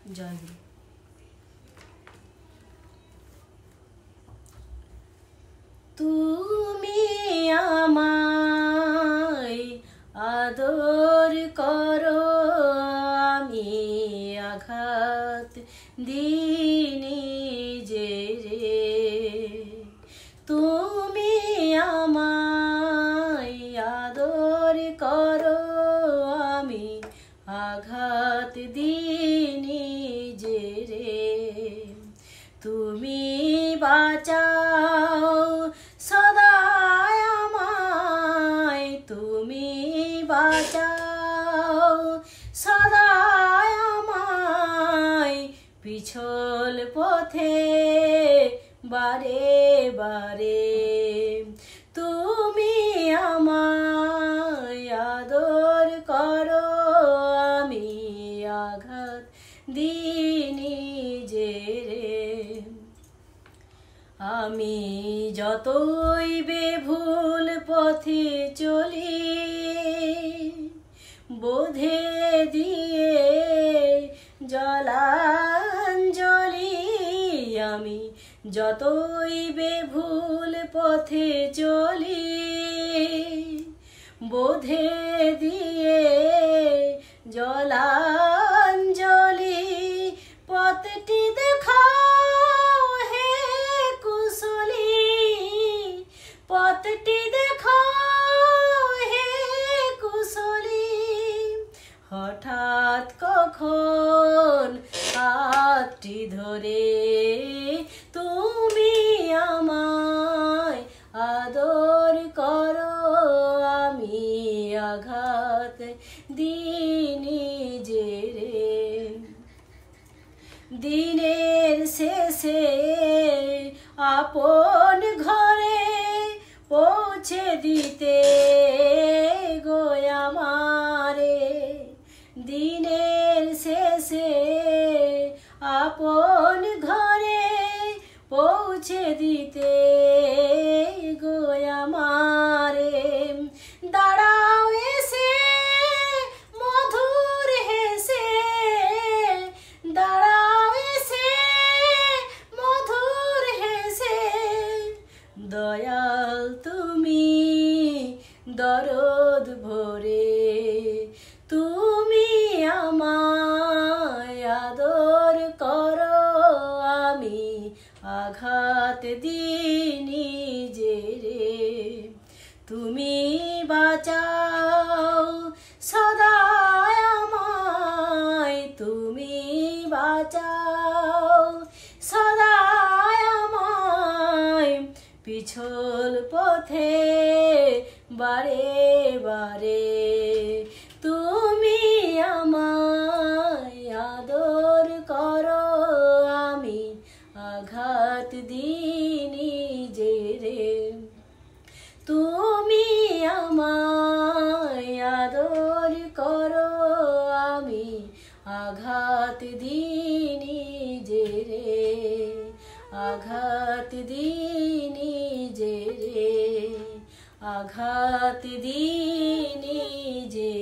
জয় গুরু। তুমি আমায় আদর করো, আমি আঘাত দিনি যে রে। তুমি আমায় আদর করো, আমি আঘাত দিনি যে রে। তুমি বাঁচাও সদাই আমায়, তুমি বাঁচাও সদাই আমায়, পিছল পথে বারে বারে। তুমি আমায় আদর করো, আমি আঘাত দিনি যে রে। আমি যতই বেভুল পথে চলি, বোধে দিয়ে জলাঞ্জলি। আমি যতই বেভুল পথে চলি, বোধে দিয়ে জলাঞ্জলি। পথটি দেখাও হে কুশলী, পথটি দেখাও হে কুশলী। হঠাৎ কখন হাতটি ধরে তুমি আমায় আদর করো, আমি আঘাত দিনি যে রে। দিনের শেষে আপন ঘরে পৌঁছে দিতে গো আমারে। দিনের শেষে আপন ঘরে পৌঁছে দিতে গো আমারে। দাঁড়াও এসে মধুর হেসে, দাঁড়াও এসে মধুর হেসে। দয়াল তুমি দরদ ভরে, তুমি আমায় আদর করো, আমি আঘাত দিনি যে রে। তুমি বাঁচাও সদাই আমায়, তুমি বাঁচাও সদাই আমায়, পিছল পথে বারে বারে। তুমি আমায় আদর করো, আমি আঘাত দিনি যে রে। তুমি আমায় আদর করো, আমি আঘাত দিনি যে রে। আঘাত দিনি যে রে, আঘাত দিনি যে